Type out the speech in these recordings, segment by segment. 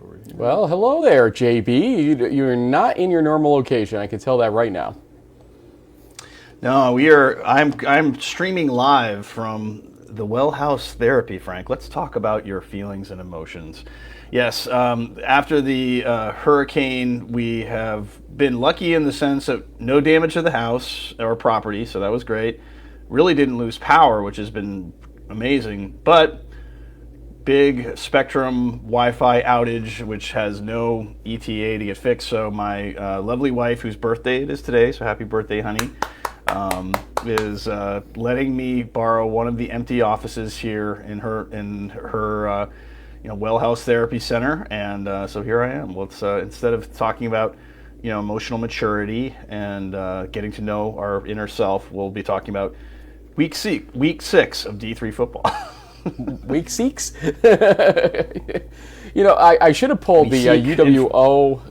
for you. Well, hello there, JB. You're not in your normal location. I can tell that right now. No, I'm streaming live from the Well House Therapy, Frank. Let's talk about your feelings and emotions. Yes, after the hurricane, we have been lucky in the sense of no damage to the house or property, so that was great. Really didn't lose power, which has been amazing, but big Spectrum Wi-Fi outage, which has no ETA to get fixed. So my lovely wife, whose birthday it is today, so happy birthday, honey, is letting me borrow one of the empty offices here in her Well House Therapy Center, and so here I am. Let's instead of talking about emotional maturity and getting to know our inner self, we'll be talking about week 6 of D3 football. Week 6? I should have pulled the UWO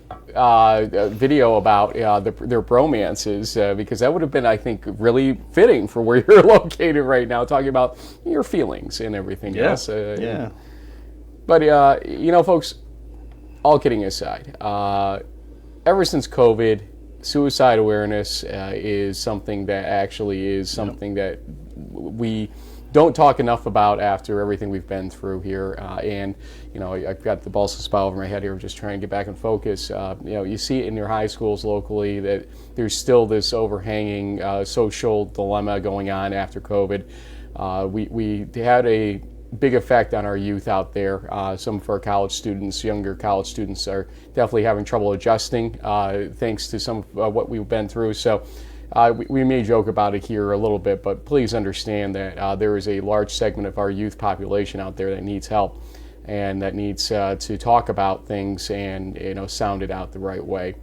video about their bromances because that would have been, I think, really fitting for where you're located right now, talking about your feelings and everything else. Yeah. But, folks, all kidding aside, ever since COVID, suicide awareness is something that actually is something that we don't talk enough about after everything we've been through here. I've got the balls of spell over my head here, just trying to get back in focus. You see it in your high schools locally that there's still this overhanging social dilemma going on after COVID. We had a big effect on our youth out there. Some of our college students, younger college students, are definitely having trouble adjusting thanks to some of what we've been through. So we may joke about it here a little bit, but please understand that there is a large segment of our youth population out there that needs help and that needs to talk about things and sound it out the right way.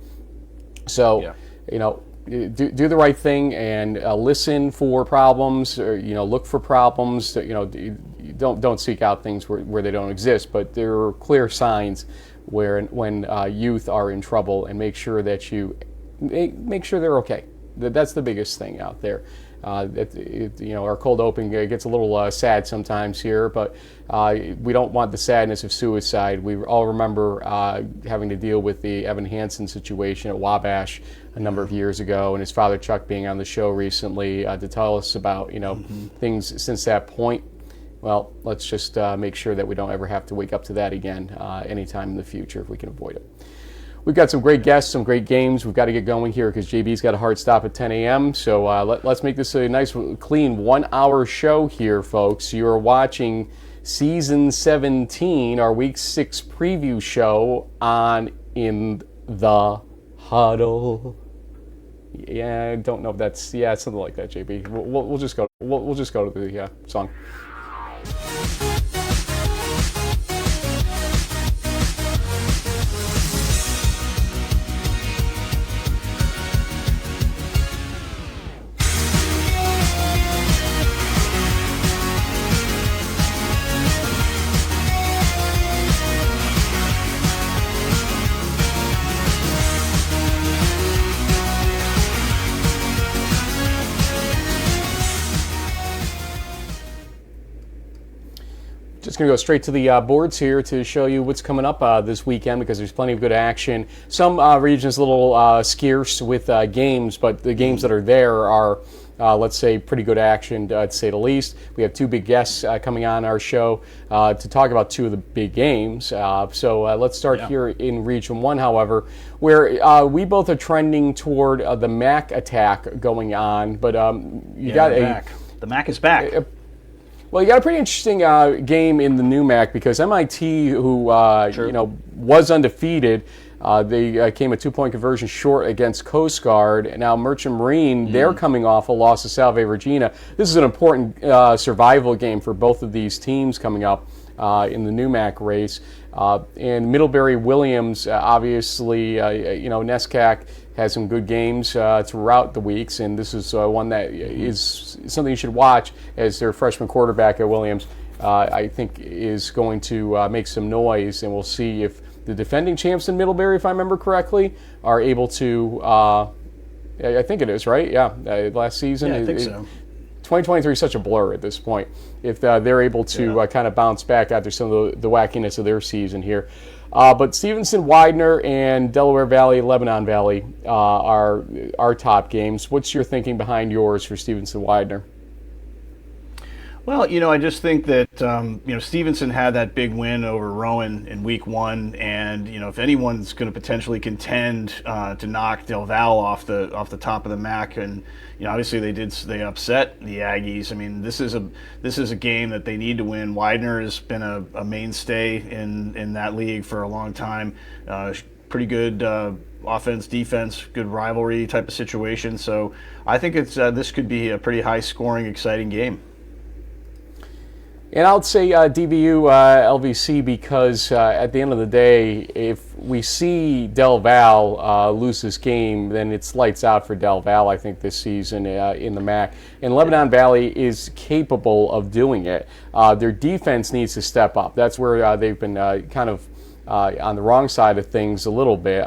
So, do the right thing and listen for problems, or look for problems. Don't seek out things where they don't exist, but there are clear signs when youth are in trouble, and make sure that you make sure they're okay. That's the biggest thing out there. Our cold open gets a little sad sometimes here, but we don't want the sadness of suicide. We all remember having to deal with the Evan Hansen situation at Wabash a number of years ago, and his father Chuck being on the show recently to tell us about things since that point. Well, let's just make sure that we don't ever have to wake up to that again anytime in the future if we can avoid it. We've got some great guests, some great games. We've got to get going here because JB's got a hard stop at 10 a.m. So let's make this a nice, clean 1 hour show here, folks. You're watching Season 17, our Week 6 preview show on In the Huddle. Yeah, I don't know if that's, something like that, JB. We'll just go. We'll just go to the song. Just going to go straight to the boards here to show you what's coming up this weekend because there's plenty of good action. Some regions a little scarce with games, but the games that are there are, let's say, pretty good action to say the least. We have two big guests coming on our show to talk about two of the big games. So let's start here in Region 1, however, where we both are trending toward the MAC attack going on. But the MAC is back. Well, you got a pretty interesting game in the new MAC because MIT, who was undefeated, they came a 2-point conversion short against Coast Guard. And now Merchant Marine, they're coming off a loss to Salve Regina. This is an important survival game for both of these teams coming up in the new MAC race. And Middlebury Williams, obviously, NESCAC has some good games throughout the weeks, and this is one that is something you should watch as their freshman quarterback at Williams, I think, is going to make some noise, and we'll see if the defending champs in Middlebury, if I remember correctly, are able to, I think it is, right? Yeah, last season. Yeah, I think so. 2023 is such a blur at this point. If they're able to kind of bounce back after some of the wackiness of their season here. But Stevenson, Widener, and Delaware Valley, Lebanon Valley are our top games. What's your thinking behind yours for Stevenson, Widener? Well, I just think that Stevenson had that big win over Rowan in week 1, and if anyone's going to potentially contend to knock Del Val off the top of the MAC, and obviously they upset the Aggies. I mean, this is a game that they need to win. Widener has been a mainstay in that league for a long time. Pretty good offense, defense, good rivalry type of situation. So I think this could be a pretty high scoring, exciting game. And I'll say DVU LVC because at the end of the day, if we see Del Val lose this game, then it's lights out for Del Val, I think, this season in the MAC. And Lebanon Valley is capable of doing it. Their defense needs to step up. That's where they've been kind of on the wrong side of things a little bit.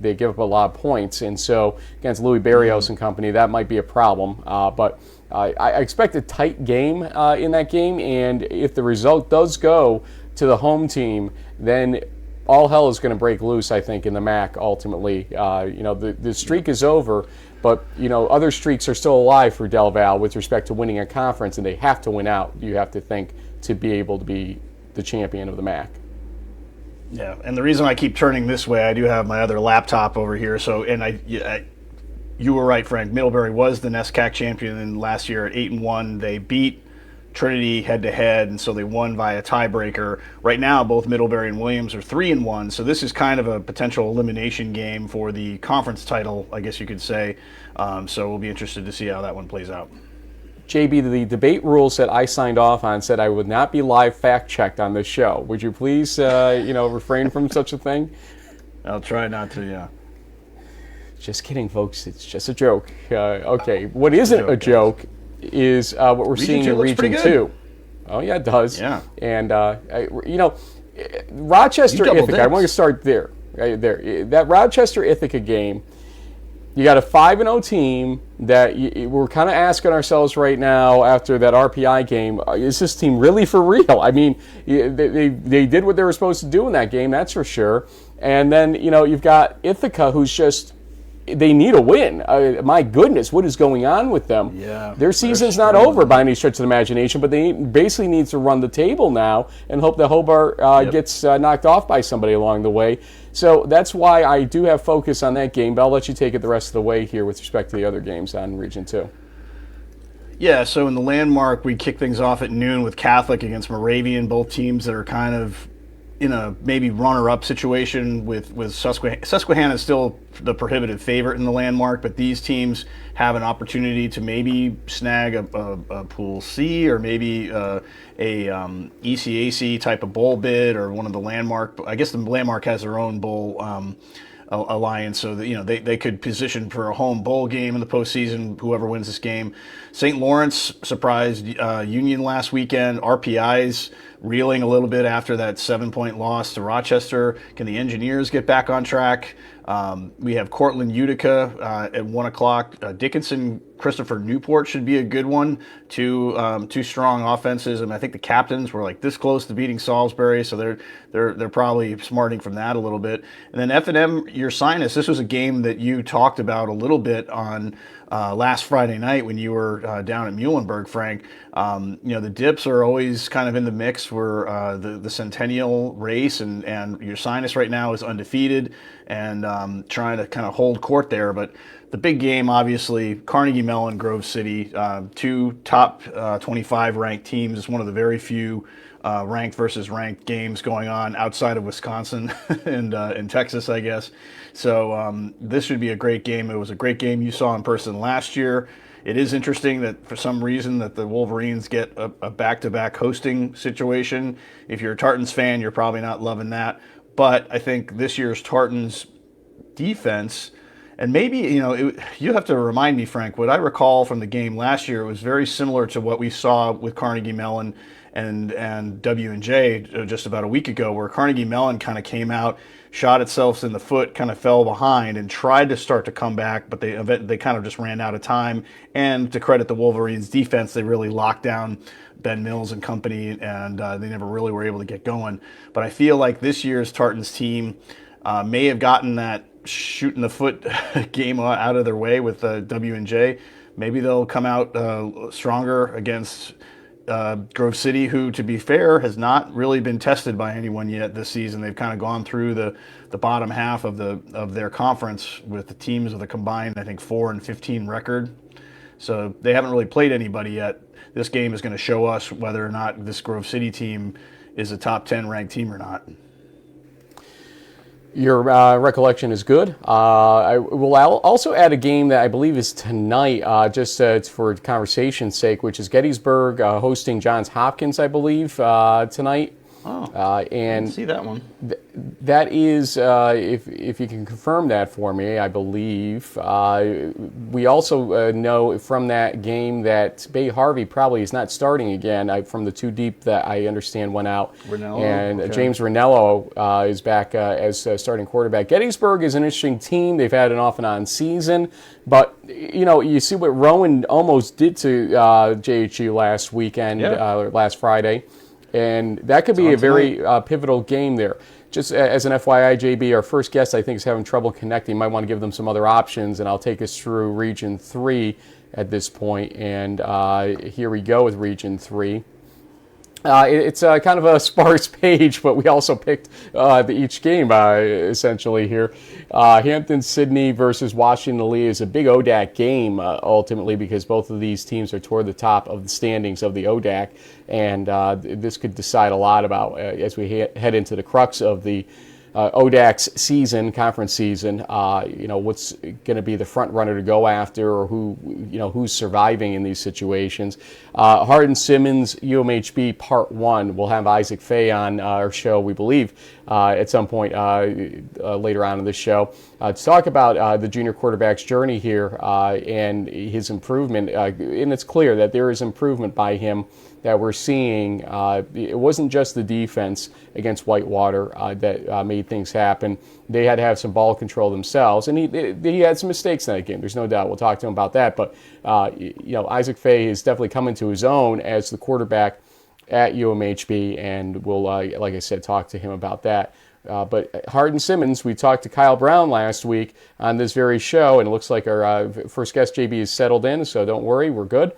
They give up a lot of points. And so against Louis Barrios and company, that might be a problem. But I expect a tight game in that game, and if the result does go to the home team, then all hell is going to break loose, I think, in the MAC ultimately. The streak is over, but other streaks are still alive for Del Val with respect to winning a conference, and they have to win out, you have to think, to be able to be the champion of the MAC. Yeah, and the reason I keep turning this way, I do have my other laptop over here, so, and you were right, Frank. Middlebury was the NESCAC champion last year at 8-1. They beat Trinity head-to-head, and so they won via tiebreaker. Right now, both Middlebury and Williams are 3-1, so this is kind of a potential elimination game for the conference title, I guess you could say. So we'll be interested to see how that one plays out. JB, the debate rules that I signed off on said I would not be live fact-checked on this show. Would you please, refrain from such a thing? I'll try not to, yeah. Just kidding, folks. It's just a joke. Okay, what isn't a joke is what we're seeing in Region 2. Oh, yeah, it does. Yeah. And, Rochester Ithaca, I want to start there. There. That Rochester Ithaca game, you got a 5-0 team that we're kind of asking ourselves right now after that RPI game, is this team really for real? I mean, they did what they were supposed to do in that game, that's for sure. And then, you've got Ithaca, who's just... They need a win. My goodness, what is going on with them? Yeah, their season's not over by any stretch of the imagination, but they basically need to run the table now and hope that Hobart gets knocked off by somebody along the way. So that's why I do have focus on that game, but I'll let you take it the rest of the way here with respect to the other games on Region 2. Yeah, so in the landmark, we kick things off at noon with Catholic against Moravian, both teams that are kind of in a maybe runner-up situation with Susquehanna. Susquehanna is still the prohibitive favorite in the landmark, but these teams have an opportunity to maybe snag a Pool C or maybe a ECAC type of bowl bid or one of the landmark. I guess the landmark has their own bowl alliance, so that they could position for a home bowl game in the postseason. Whoever wins this game. St. Lawrence surprised Union last weekend. RPI's reeling a little bit after that 7-point loss to Rochester. Can the Engineers get back on track? We have Cortland Utica at 1 o'clock. Dickinson, Christopher Newport should be a good one. Two strong offenses, and I think the captains were like this close to beating Salisbury, so they're probably smarting from that a little bit. And then F&M Ursinus. This was a game that you talked about a little bit on last Friday night when you were down at Muhlenberg, Frank. The Dips are always kind of in the mix for the Centennial race, and Ursinus right now is undefeated and trying to kind of hold court there. But the big game, obviously, Carnegie Mellon, Grove City, two top 25 ranked teams. It's one of the very few ranked versus ranked games going on outside of Wisconsin and in Texas, I guess. So this should be a great game. It was a great game you saw in person last year. It is interesting that for some reason that the Wolverines get a back-to-back hosting situation. If you're a Tartans fan, you're probably not loving that. But I think this year's Tartans defense, and maybe, you have to remind me, Frank, what I recall from the game last year was very similar to what we saw with Carnegie Mellon and W&J just about a week ago, where Carnegie Mellon kind of came out, shot itself in the foot, kind of fell behind, and tried to start to come back, but they kind of just ran out of time. And to credit the Wolverines' defense, they really locked down Ben Mills and company, and they never really were able to get going. But I feel like this year's Tartans team may have gotten that shoot in the foot game out of their way with W&J. Maybe they'll come out stronger against Grove City, who, to be fair, has not really been tested by anyone yet this season. They've kind of gone through the bottom half of their conference with the teams with a combined, I think, 4-15 record. So they haven't really played anybody yet. This game is going to show us whether or not this Grove City team is a top 10 ranked team or not. Your recollection is good. I will also add a game that I believe is tonight, it's for conversation's sake, which is Gettysburg hosting Johns Hopkins, I believe, tonight. Oh, and I didn't see that one. That is, if you can confirm that for me, I believe. We also know from that game that Bay Harvey probably is not starting again. From the two deep that I understand went out. Ranello, and okay. James Ranello is back as starting quarterback. Gettysburg is an interesting team. They've had an off and on season. But, you see what Rowan almost did to JHU last weekend, last Friday. And that could be a very pivotal game there. Just as an FYI, JB, our first guest, I think, is having trouble connecting. Might want to give them some other options, and I'll take us through Region 3 at this point. And here we go with Region 3. It's kind of a sparse page, but we also picked each game essentially here. Hampton-Sydney versus Washington-Lee is a big ODAC game ultimately, because both of these teams are toward the top of the standings of the ODAC, and this could decide a lot about as we head into the crux of the ODAC's season, conference season. What's going to be the front runner to go after, or who's surviving in these situations. Hardin-Simmons, UMHB Part 1. We'll have Isaac Fay on our show, we believe, at some point later on in this show to talk about the junior quarterback's journey here and his improvement. And it's clear that there is improvement by him that we're seeing. It wasn't just the defense against Whitewater that made things happen. They had to have some ball control themselves, and he had some mistakes in that game. There's no doubt. We'll talk to him about that. But Isaac Fay is definitely coming to his own as the quarterback at UMHB, and we'll, like I said, talk to him about that. But Hardin-Simmons, we talked to Kyle Brown last week on this very show, and it looks like our first guest, JB, is settled in, so don't worry, we're good.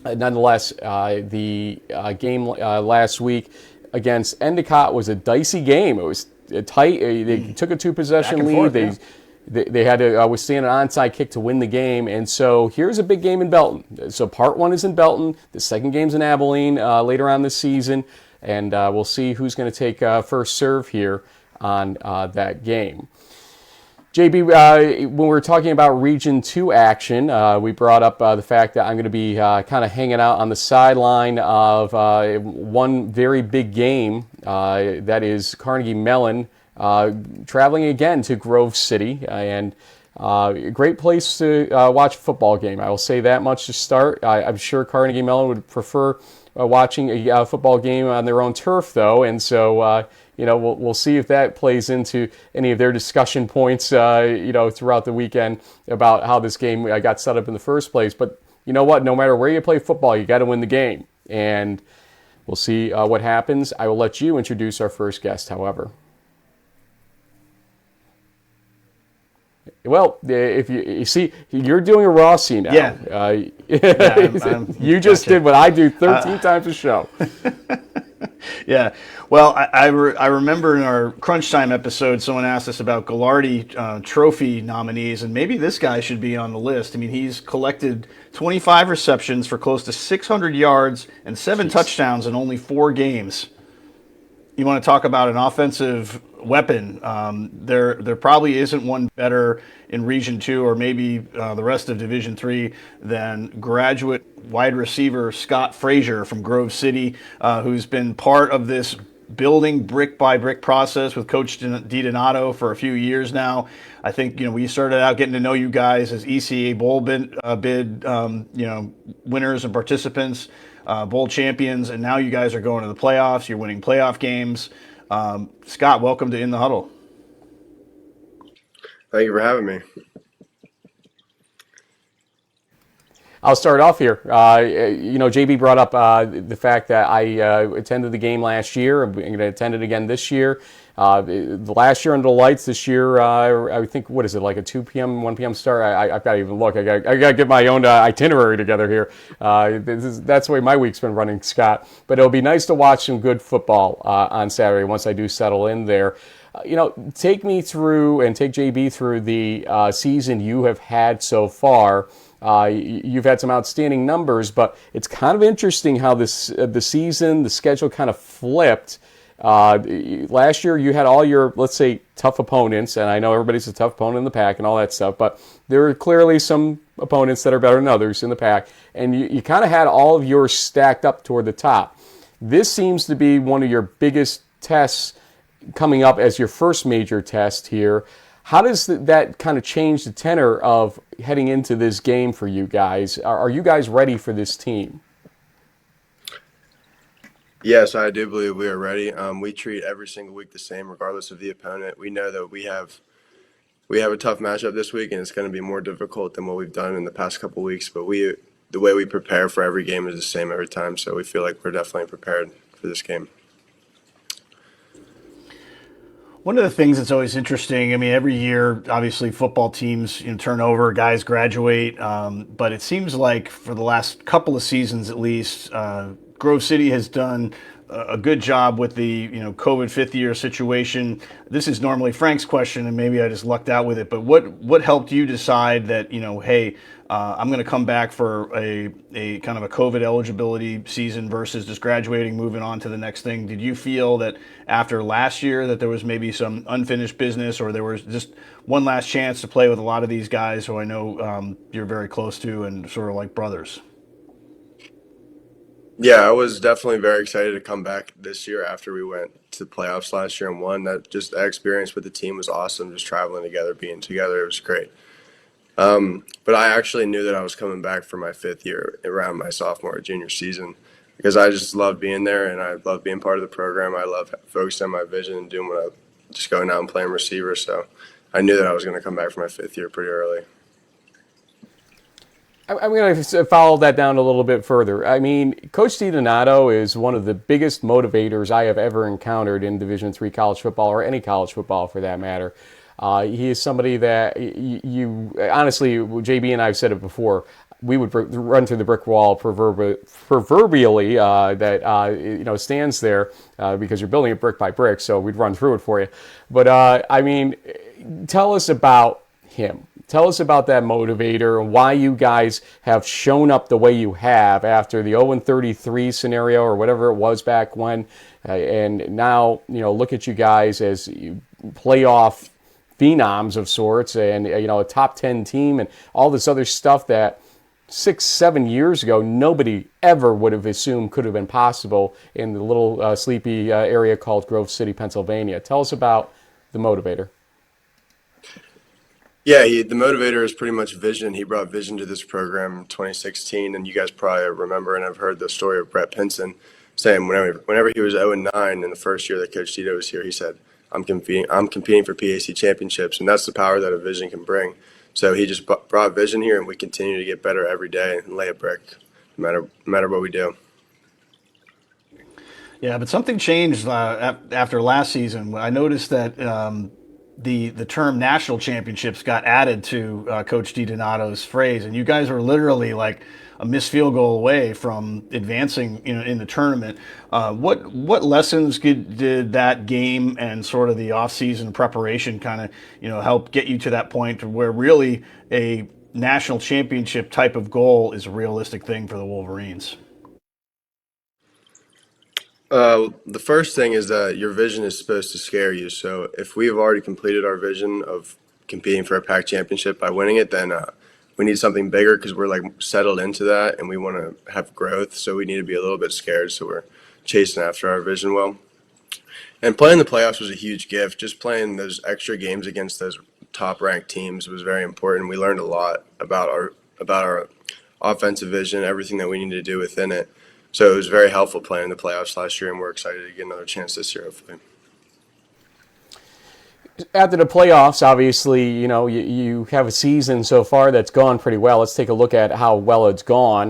Nonetheless, the game last week against Endicott was a dicey game. It was tight. They took a two-possession lead. Forth, They had to withstand an onside kick to win the game. And so here's a big game in Belton. So Part 1 is in Belton. The second game's in Abilene later on this season. And we'll see who's going to take first serve here on that game. JB, when we were talking about Region 2 action, we brought up the fact that I'm going to be kind of hanging out on the sideline of one very big game, that is Carnegie Mellon, traveling again to Grove City, and a great place to watch a football game. I will say that much to start. I'm sure Carnegie Mellon would prefer watching a football game on their own turf, though, and so we'll see if that plays into any of their discussion points, throughout the weekend about how this game got set up in the first place. But you know what? No matter where you play football, you got to win the game, and we'll see what happens. I will let you introduce our first guest, however. Well, if you see, you're doing a raw scene now. Yeah. You just did what I do 13 times a show. Yeah. Well, I remember in our Crunch Time episode, someone asked us about Ghilardi Trophy nominees, and maybe this guy should be on the list. I mean, he's collected 25 receptions for close to 600 yards and 7 touchdowns in only 4 games. You want to talk about an offensive weapon? There probably isn't one better in Region 2 or maybe the rest of Division 3 than graduate wide receiver Scott Fraser from Grove City, who's been part of this building brick by brick process with Coach DiDonato for a few years now. I think, we started out getting to know you guys as ECA Bowl bid winners and participants, bowl champions, and now you guys are going to the playoffs. You're winning playoff games. Scott, welcome to In the Huddle. Thank you for having me. I'll start off here. JB brought up the fact that I attended the game last year. I'm going to attend it again this year. The last year under the lights, this year, I think, what is it, like a 2 p.m., 1 p.m. start? I've got to even look. I got to get my own itinerary together here. That's the way my week's been running, Scott. But it'll be nice to watch some good football on Saturday once I do settle in there. Take me through and take JB through the season you have had so far. You've had some outstanding numbers, but it's kind of interesting how the season, the schedule kind of flipped. Last year you had all your, let's say, tough opponents, and I know everybody's a tough opponent in the pack and all that stuff, but there are clearly some opponents that are better than others in the pack, and you kind of had all of yours stacked up toward the top. This seems to be one of your biggest tests coming up as your first major test here. How does that kind of change the tenor of heading into this game for you guys? Are you guys ready for this team? Yes, I do believe we are ready. We treat every single week the same, regardless of the opponent. We know that we have a tough matchup this week, and it's going to be more difficult than what we've done in the past couple of weeks. But the way we prepare for every game is the same every time, so we feel like we're definitely prepared for this game. One of the things that's always interesting, every year, obviously, football teams turn over, guys graduate, but it seems like for the last couple of seasons at least, Grove City has done a good job with the COVID fifth year situation. This is normally Frank's question, and maybe I just lucked out with it. But what helped you decide that hey, I'm going to come back for a kind of a COVID eligibility season versus just graduating, moving on to the next thing? Did you feel that after last year that there was maybe some unfinished business, or there was just one last chance to play with a lot of these guys who I know you're very close to and sort of like brothers? Yeah, I was definitely very excited to come back this year after we went to the playoffs last year and won. That experience with the team was awesome, just traveling together, being together. It was great. But I actually knew that I was coming back for my fifth year around my sophomore or junior season because I just love being there and I love being part of the program. I love focusing on my vision and doing just going out and playing receiver. So I knew that I was going to come back for my fifth year pretty early. I'm going to follow that down a little bit further. Coach DiDonato is one of the biggest motivators I have ever encountered in Division III college football, or any college football for that matter. He is somebody that you honestly, JB and I have said it before, we would run through the brick wall proverbially that stands there because you're building it brick by brick, so we'd run through it for you. But tell us about him. Tell us about that motivator and why you guys have shown up the way you have after the 0-33 scenario or whatever it was back when, and now look at you guys as playoff phenoms of sorts, and a top 10 team and all this other stuff that 6-7 years ago nobody ever would have assumed could have been possible in the little sleepy area called Grove City, Pennsylvania. Tell us about the motivator. Yeah, the motivator is pretty much vision. He brought vision to this program in 2016, and you guys probably remember and have heard the story of Brett Pinson saying whenever he was 0-9 in the first year that Coach Tito was here, he said, I'm competing for PAC championships, and that's the power that a vision can bring. So he just brought vision here, and we continue to get better every day and lay a brick no matter what we do. Yeah, but something changed after last season. I noticed that the term national championships got added to Coach DiDonato's phrase, and you guys were literally like a missed field goal away from advancing in the tournament. What lessons did that game and sort of the off-season preparation kind of help get you to that point where really a national championship type of goal is a realistic thing for the Wolverines? The first thing is that your vision is supposed to scare you. So if we've already completed our vision of competing for a PAC championship by winning it, then we need something bigger because we're like settled into that and we want to have growth. So we need to be a little bit scared. So we're chasing after our vision well. And playing the playoffs was a huge gift. Just playing those extra games against those top-ranked teams was very important. We learned a lot about our offensive vision, everything that we need to do within it. So it was very helpful playing the playoffs last year, and we're excited to get another chance this year, hopefully. After the playoffs, obviously, you have a season so far that's gone pretty well. Let's take a look at how well it's gone.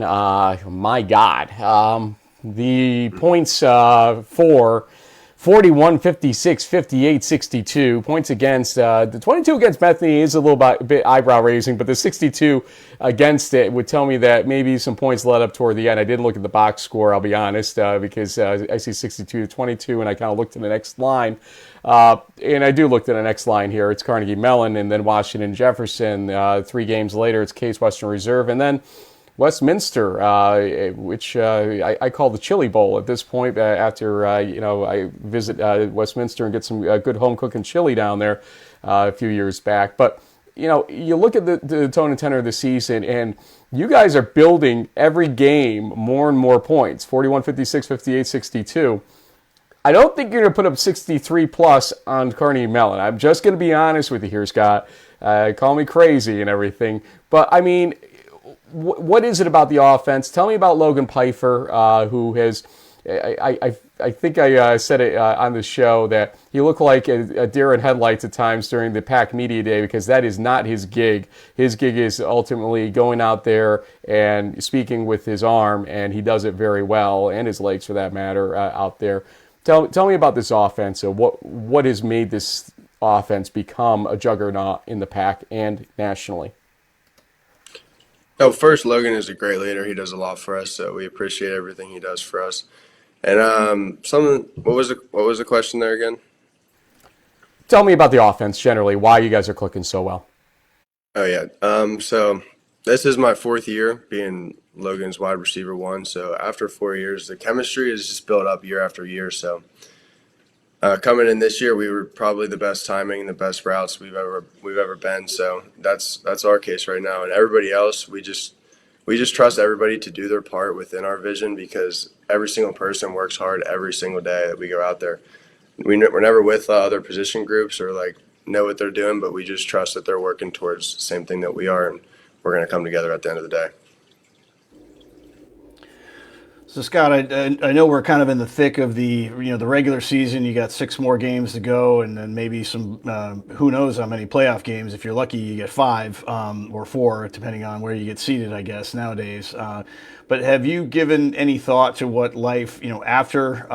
My God. The points for 41, 56, 58, 62. Points against, the 22 against Bethany is a little bit eyebrow raising, but the 62 against it would tell me that maybe some points led up toward the end. I didn't look at the box score, I'll be honest, because I see 62 to 22, and I kind of looked at the next line. And I do look at the next line here. It's Carnegie Mellon, and then Washington Jefferson. 3 games later, it's Case Western Reserve, and then Westminster, which I call the Chili Bowl at this point. After I visit Westminster and get some good home cooking chili down there a few years back. But you look at the tone and tenor of the season, and you guys are building every game more and more points. 41, 56, 58, 62. I don't think you're going to put up 63 plus on Carnegie Mellon. I'm just going to be honest with you here, Scott. Call me crazy and everything, but I mean, what is it about the offense? Tell me about Logan Pfeiffer, who has, I think I said it on the show that he looked like a deer in headlights at times during the PAC Media Day, because that is not his gig. His gig is ultimately going out there and speaking with his arm, and he does it very well, and his legs for that matter, out there. Tell me about this offense. So what has made this offense become a juggernaut in the PAC and nationally? No, first, Logan is a great leader. He does a lot for us, so we appreciate everything he does for us. And what was the question there again? Tell me about the offense generally. Why you guys are clicking so well? Oh yeah. So this is my 4th year being Logan's wide receiver 1. So after 4 years, the chemistry is just built up year after year. So coming in this year, we were probably the best timing and the best routes we've ever been. So that's our case right now. And everybody else, we just trust everybody to do their part within our vision, because every single person works hard every single day that we go out there. We're never with other position groups or know what they're doing, but we just trust that they're working towards the same thing that we are, and we're going to come together at the end of the day. So Scott, I know we're kind of in the thick of the regular season. You got 6 more games to go, and then maybe some who knows how many playoff games. If you're lucky, you get 5 or 4, depending on where you get seated, I guess nowadays. But have you given any thought to what life after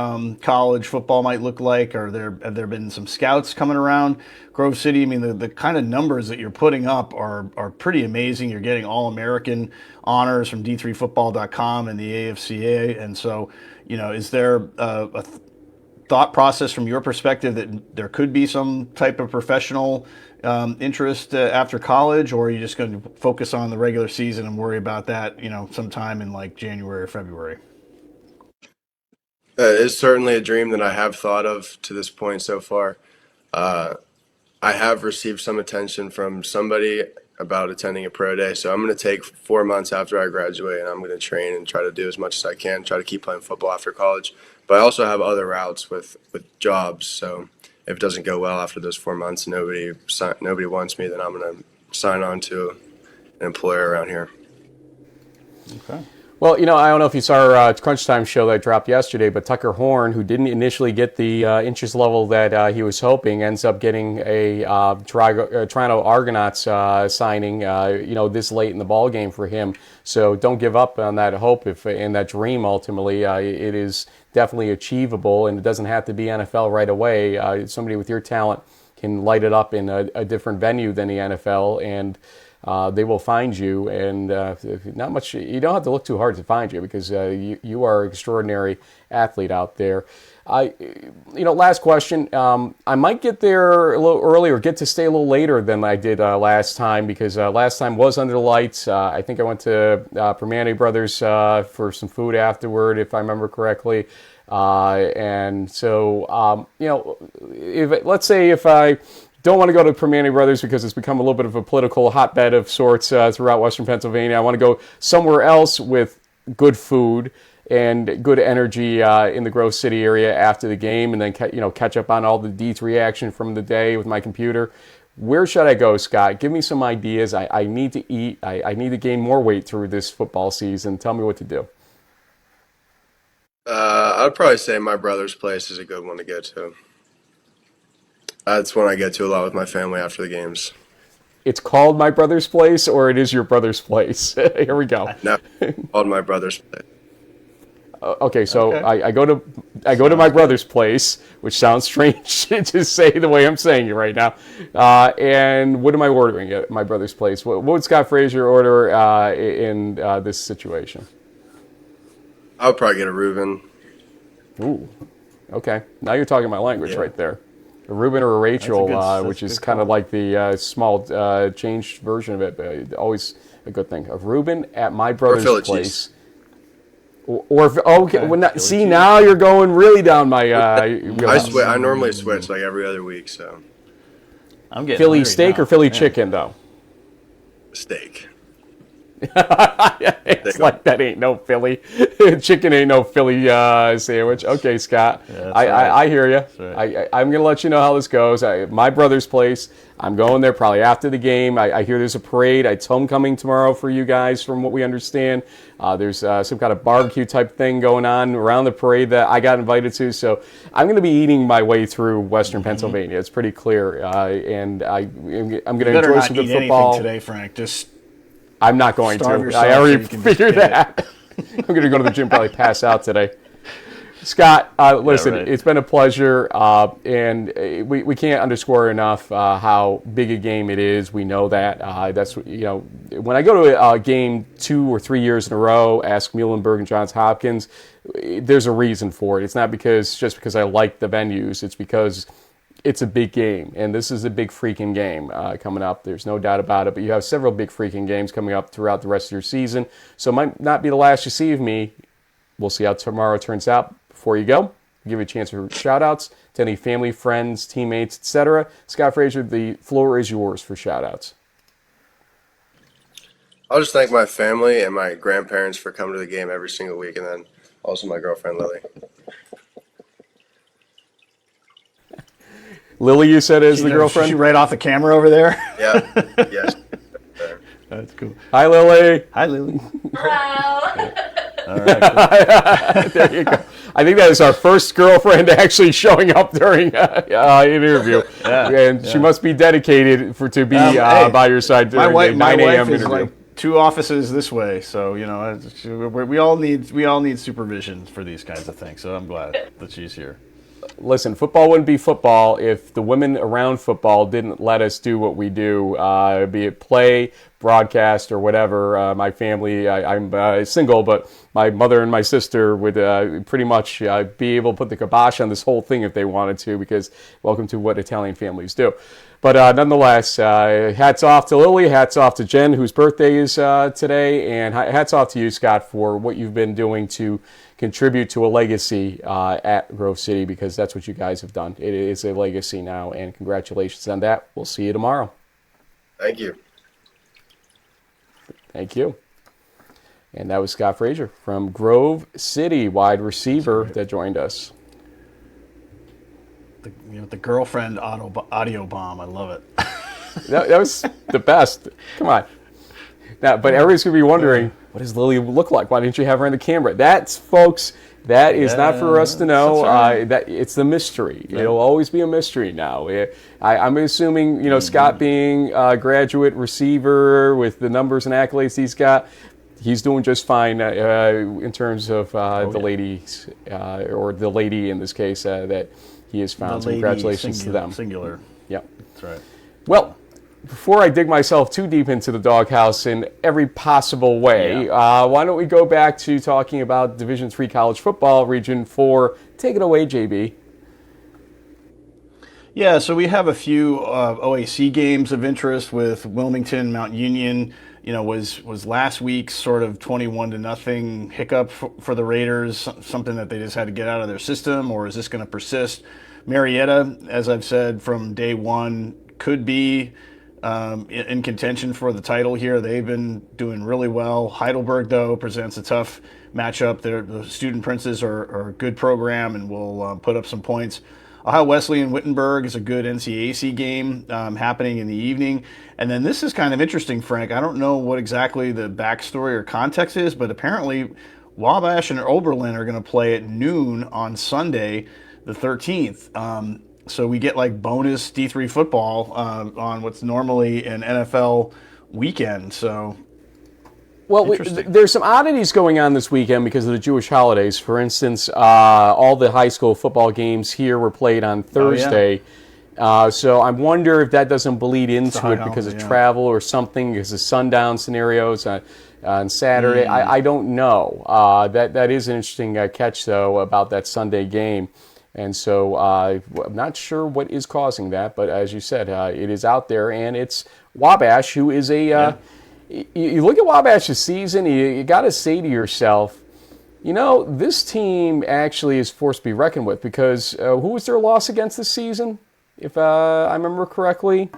college football might look like? Have there been some scouts coming around Grove City? I mean, the kind of numbers that you're putting up are pretty amazing. You're getting All-American honors from D3Football.com and the AFCA, and so is there a thought process from your perspective that there could be some type of professional interest after college, or are you just going to focus on the regular season and worry about that sometime in January or February? It's certainly a dream that I have thought of to this point so far. I have received some attention from somebody about attending a pro day, so I'm going to take 4 months after I graduate, and I'm going to train and try to do as much as I can, try to keep playing football after college. But I also have other routes with jobs, so if it doesn't go well after those 4 months, nobody wants me, then I'm going to sign on to an employer around here. Okay. Well, I don't know if you saw our Crunch Time show that dropped yesterday, but Tucker Horn, who didn't initially get the interest level that he was hoping, ends up getting a Toronto Argonauts signing, this late in the ball game for him. So don't give up on that hope and that dream. Ultimately, it is definitely achievable, and it doesn't have to be NFL right away. Somebody with your talent can light it up in a different venue than the NFL, and they will find you, and not much. You don't have to look too hard to find you, because you are an extraordinary athlete out there. Last question. I might get there a little early, or get to stay a little later than I did last time, because last time was under the lights. I think I went to Permane Brothers for some food afterward, if I remember correctly. And so, let's say if I don't want to go to Permane Brothers because it's become a little bit of a political hotbed of sorts throughout Western Pennsylvania, I want to go somewhere else with good food and good energy in the Grove City area after the game, and then catch up on all the D3 action from the day with my computer. Where should I go, Scott? Give me some ideas. I need to eat. I need to gain more weight through this football season. Tell me what to do. I'd probably say my brother's place is a good one to go to. That's one I get to a lot with my family after the games. It's called My Brother's Place, or it is your brother's place? Here we go. No, called my brother's place. Okay, so okay. I go to my brother's place, which sounds strange to say the way I'm saying it right now. And what am I ordering at my brother's place? What would Scott Fraser order in this situation? I would probably get a Reuben. Ooh, okay. Now you're talking my language right there. A Reuben or a Rachel, which is kind of like the small changed version of it, but always a good thing. A Reuben at my brother's place. See, now you're going really down my. I normally switch like every other week, so. I'm getting Philly steak or Philly chicken though. Steak. It's like that ain't no Philly. Chicken ain't no Philly sandwich. Okay, Scott. Yeah, I hear you. Right. I'm going to let you know how this goes. My brother's place. I'm going there probably after the game. I hear there's a parade. It's homecoming tomorrow for you guys from what we understand. There's some kind of barbecue type thing going on around the parade that I got invited to. So I'm going to be eating my way through Western Pennsylvania. It's pretty clear. And I'm going to enjoy some good football. Today, Frank. Just I'm not going to. I already figured that. I'm going to go to the gym, probably pass out today. Scott, listen, It's been a pleasure, and we can't underscore enough how big a game it is. We know that. That's when I go to a game 2 or 3 years in a row, ask Muhlenberg and Johns Hopkins, there's a reason for it. It's not just because I like the venues. It's because it's a big game, and this is a big freaking game coming up. There's no doubt about it, but you have several big freaking games coming up throughout the rest of your season, so it might not be the last you see of me. We'll see how tomorrow turns out. Before you go, I'll give you a chance for shout-outs to any family, friends, teammates, etc. Scott Fraser, the floor is yours for shout-outs. I'll just thank my family and my grandparents for coming to the game every single week, and then also my girlfriend, Lily. Lily, you said, is the girlfriend? She right off the camera over there? Yeah. Yes. That's cool. Hi, Lily. Hi, Lily. Hello. All right, there you go. I think that is our first girlfriend actually showing up during an interview. And she must be dedicated to be by your side during the 9 a.m. interview. Like 2 offices this way, so we all need supervision for these kinds of things. So I'm glad that she's here. Listen, football wouldn't be football if the women around football didn't let us do what we do, be it play, broadcast, or whatever. My family, I'm single, but my mother and my sister would pretty much be able to put the kibosh on this whole thing if they wanted to, because welcome to what Italian families do. But nonetheless, hats off to Lily, hats off to Jen, whose birthday is today, and hats off to you, Scott, for what you've been doing to contribute to a legacy at Grove City, because that's what you guys have done. It is a legacy now, and congratulations on that. We'll see you tomorrow. Thank you. Thank you. And that was Scott Fraser from Grove City, wide receiver, that joined us. The girlfriend audio bomb. I love it. that was the best. Come on. Now, but everybody's going to be wondering, what does Lily look like? Why didn't you have her on the camera? That's, folks, that is not for us to know. That it's the mystery. Yeah. It'll always be a mystery now. I'm assuming, Scott being a graduate receiver with the numbers and accolades he's got, he's doing just fine in terms of the ladies, or the lady in this case that he has found. So congratulations to them. Singular. Yep. That's right. Well, before I dig myself too deep into the doghouse in every possible way, why don't we go back to talking about Division III college football, Region 4. Take it away, JB. Yeah, so we have a few OAC games of interest with Wilmington, Mount Union. Was last week's sort of 21-0 hiccup for the Raiders, something that they just had to get out of their system, or is this going to persist? Marietta, as I've said from day one, could be in contention for the title here. They've been doing really well. Heidelberg, though, presents a tough matchup. The Student Princes are a good program and will put up some points. Ohio Wesleyan Wittenberg is a good NCAC game happening in the evening. And then this is kind of interesting, Frank. I don't know what exactly the backstory or context is, but apparently Wabash and Oberlin are going to play at noon on Sunday, the 13th. So we get like bonus D3 football on what's normally an NFL weekend. So, well, there's some oddities going on this weekend because of the Jewish holidays. For instance, all the high school football games here were played on Thursday. Oh, yeah. So I wonder if that doesn't bleed into it because of travel or something, because of sundown scenarios on Saturday. I don't know. That is an interesting catch, though, about that Sunday game. And so I'm not sure what is causing that, but as you said, it is out there, and it's Wabash, who is a... You look at Wabash's season, you got to say to yourself, this team actually is forced to be reckoned with, because who was their loss against this season, if I remember correctly?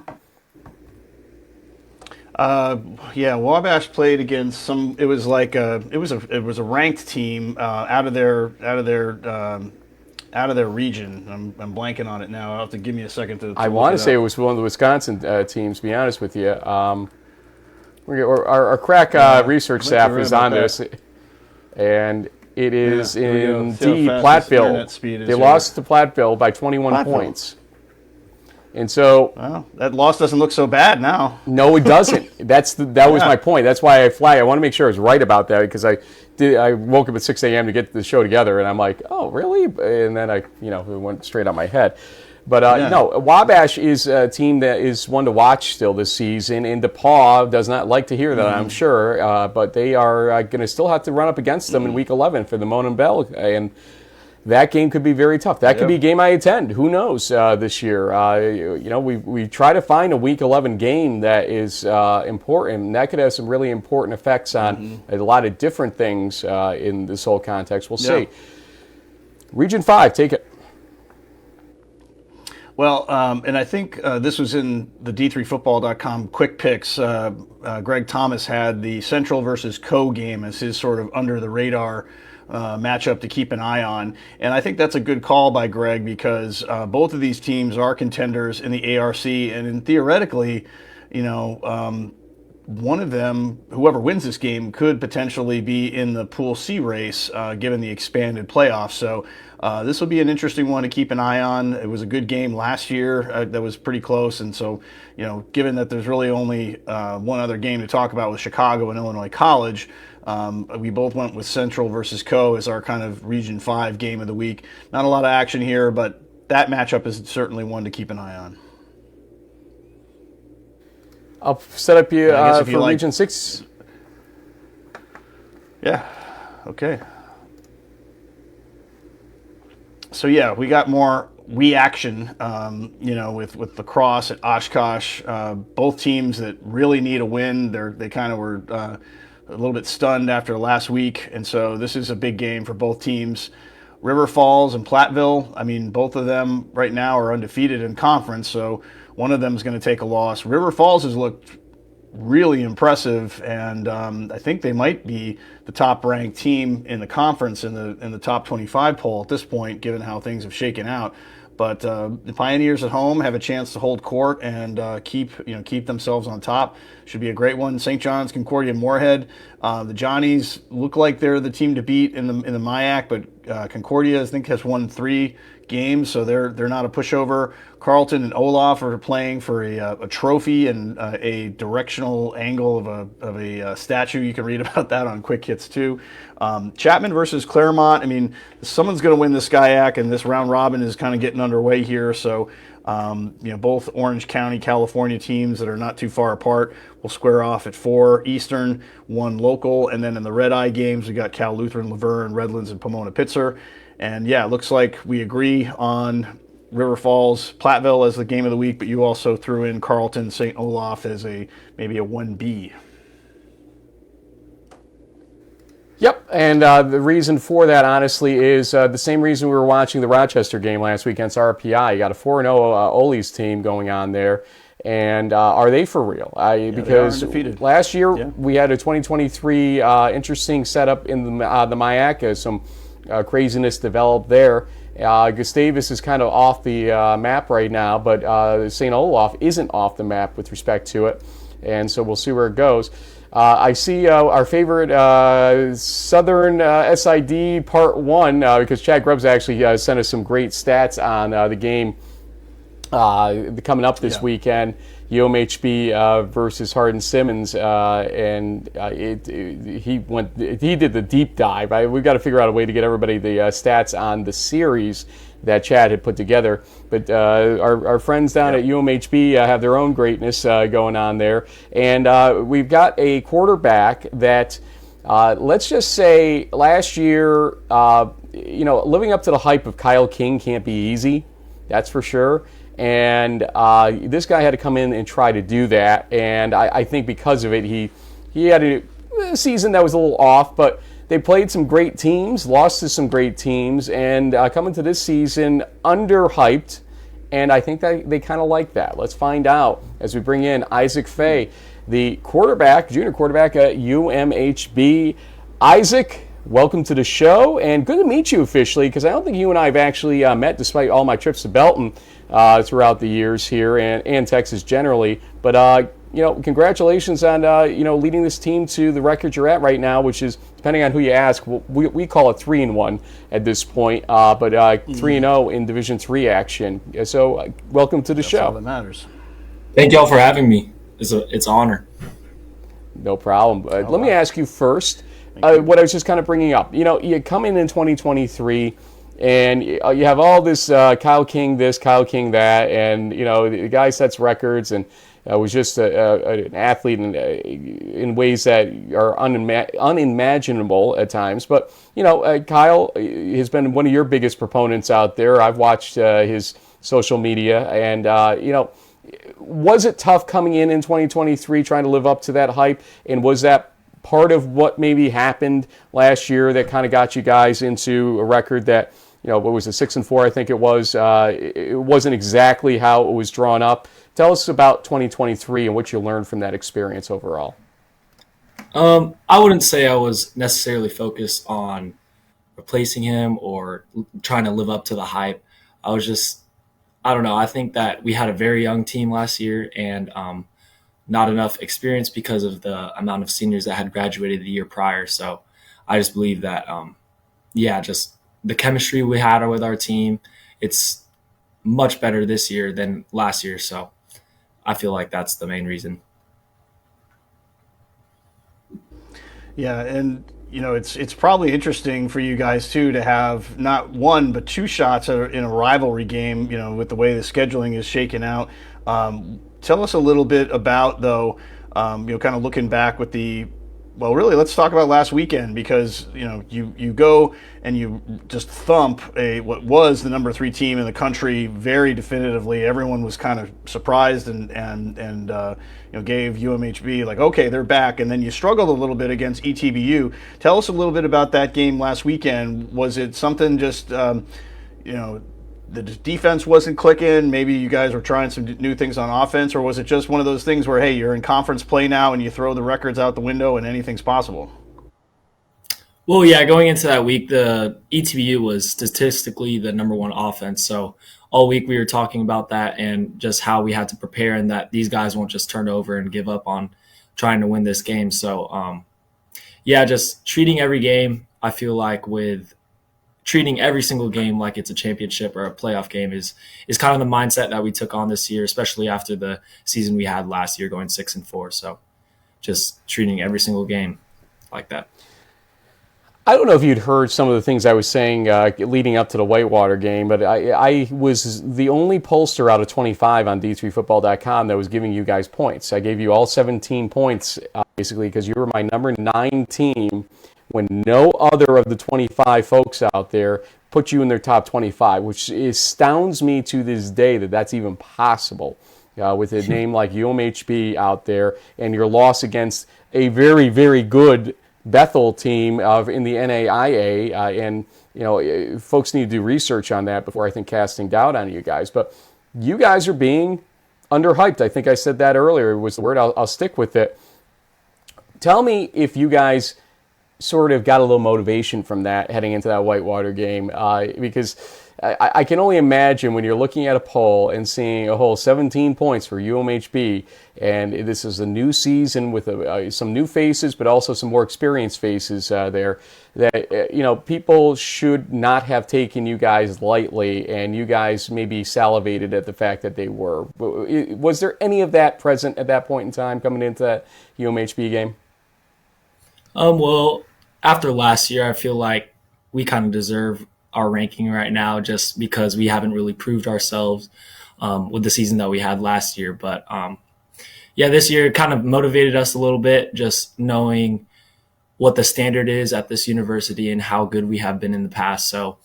Wabash played against some. It was like it was a ranked team out of their region. I'm blanking on it now. I'll have to give me a second to I want to say it was one of the Wisconsin teams, to be honest with you. Our crack research staff is on this, and it is indeed Platteville. They lost to Platteville by 21 points. And so that loss doesn't look so bad now. No, it doesn't. That was my point. That's why I flagged. I want to make sure I was right about that, because I woke up at 6 a.m. to get the show together, and I'm like, oh, really? And then it went straight out my head. But no, Wabash is a team that is one to watch still this season, and DePaul does not like to hear that, I'm sure. But they are going to still have to run up against them in Week 11 for the Monin Bell, and that game could be very tough. That could be a game I attend. Who knows this year? We try to find a Week 11 game that is important. And that could have some really important effects on a lot of different things in this whole context. We'll see. Region 5, take it. Well, and I think this was in the D3Football.com quick picks. Greg Thomas had the Central versus Co game as his sort of under the radar matchup to keep an eye on. And I think that's a good call by Greg, because both of these teams are contenders in the ARC, and theoretically, one of them, whoever wins this game, could potentially be in the Pool C race, given the expanded playoffs. So this will be an interesting one to keep an eye on. It was a good game last year that was pretty close. And so, given that there's really only one other game to talk about with Chicago and Illinois College, we both went with Central versus Co as our kind of Region 5 game of the week. Not a lot of action here, but that matchup is certainly one to keep an eye on. I'll set up you for Region 6. Yeah, okay. So we got more action, with lacrosse at Oshkosh. Both teams that really need a win. They kind of were a little bit stunned after last week, and so this is a big game for both teams. River Falls and Platteville, both of them right now are undefeated in conference, so one of them is going to take a loss. River Falls has looked really impressive, and I think they might be the top-ranked team in the conference in the top 25 poll at this point, given how things have shaken out. But the Pioneers at home have a chance to hold court and keep themselves on top. Should be a great one. St. John's, Concordia, Moorhead. The Johnnies look like they're the team to beat in the MIAC, but Concordia I think has won 3 games, so they're not a pushover. Carleton and Olaf are playing for a trophy and a directional angle of a statue. You can read about that on Quick Hits too. Chapman versus Claremont. Someone's going to win this SCIAC, and this round robin is kind of getting underway here. So, both Orange County, California teams that are not too far apart will square off at 4 Eastern, 1 local, and then in the Red Eye games we got Cal Lutheran, Laverne, Redlands, and Pomona Pitzer. And it looks like we agree on River Falls, Platteville as the game of the week, but you also threw in Carleton, St. Olaf as maybe a 1B. Yep, and the reason for that, honestly, is the same reason we were watching the Rochester game last week against RPI. You got a 4-0 Ole's team going on there. And are they for real? Because last year we had a 2023 interesting setup in the Mayaca. Some craziness developed there. Gustavus is kind of off the map right now, but St. Olaf isn't off the map with respect to it. And so we'll see where it goes. I see our favorite Southern SID Part 1, because Chad Grubbs actually sent us some great stats on the game coming up this weekend, UMHB versus Hardin Simmons, and he did the deep dive. We've got to figure out a way to get everybody the stats on the series that Chad had put together. But our friends down at UMHB have their own greatness going on there, and we've got a quarterback that, let's just say, last year, living up to the hype of Kyle King can't be easy. That's for sure. And this guy had to come in and try to do that. And I think because of it, he had a season that was a little off, but they played some great teams, lost to some great teams, and coming to this season, underhyped. And I think that they kind of like that. Let's find out as we bring in Isaac Fay, the junior quarterback at UMHB. Isaac, welcome to the show, and good to meet you officially, because I don't think you and I have actually met despite all my trips to Belton throughout the years here and Texas generally. But congratulations on leading this team to the record you're at right now, which is, depending on who you ask, we call it 3-1 at this point, but 3-0 in Division III action. So welcome to the show. That's all that matters. Thank y'all for having me. It's an honor. No problem. Let me ask you first. What I was just kind of bringing up, you come in 2023, and you have all this Kyle King this, Kyle King that, and the guy sets records and was just an athlete in ways that are unimaginable at times. But Kyle has been one of your biggest proponents out there. I've watched his social media, and was it tough coming in 2023 trying to live up to that hype, and was that part of what maybe happened last year that kind of got you guys into a record that, what was it, 6-4, I think it was. It wasn't exactly how it was drawn up. Tell us about 2023 and what you learned from that experience overall. I wouldn't say I was necessarily focused on replacing him or trying to live up to the hype. I was just, I don't know. I think that we had a very young team last year, and not enough experience because of the amount of seniors that had graduated the year prior. So I just believe that, just the chemistry we had with our team, it's much better this year than last year. So I feel like that's the main reason. Yeah, and it's probably interesting for you guys too to have not one but two shots in a rivalry game. With the way the scheduling is shaken out. Tell us a little bit about, though, kind of looking back with really, let's talk about last weekend, because you go and you just thump what was the number 3 team in the country very definitively. Everyone was kind of surprised and gave UMHB like, okay, they're back, and then you struggled a little bit against ETBU. Tell us a little bit about that game last weekend. Was it something just the defense wasn't clicking, maybe you guys were trying some new things on offense, or was it just one of those things where, hey, you're in conference play now and you throw the records out the window and anything's possible? Well, yeah, going into that week, the ETBU was statistically the number 1 offense. So all week we were talking about that and just how we had to prepare, and that these guys won't just turn over and give up on trying to win this game. So, just treating every game, I feel like treating every single game like it's a championship or a playoff game is kind of the mindset that we took on this year, especially after the season we had last year going 6-4. So just treating every single game like that. I don't know if you'd heard some of the things I was saying leading up to the Whitewater game, but I was the only pollster out of 25 on D3Football.com that was giving you guys points. I gave you all 17 points, basically, because you were my number 9 team, when no other of the 25 folks out there put you in their top 25, which astounds me to this day that that's even possible with a name like UMHB out there, and your loss against a very, very good Bethel team in the NAIA. And folks need to do research on that before I think casting doubt on you guys. But you guys are being underhyped. I think I said that earlier was the word. I'll stick with it. Tell me if you guys sort of got a little motivation from that heading into that Whitewater game, because I can only imagine when you're looking at a poll and seeing a whole 17 points for UMHB, and this is a new season with some new faces, but also some more experienced faces there, that people should not have taken you guys lightly, and you guys maybe salivated at the fact that they were. Was there any of that present at that point in time coming into that UMHB game? Well, after last year, I feel like we kind of deserve our ranking right now just because we haven't really proved ourselves with the season that we had last year. But this year kind of motivated us a little bit, just knowing what the standard is at this university and how good we have been in the past. So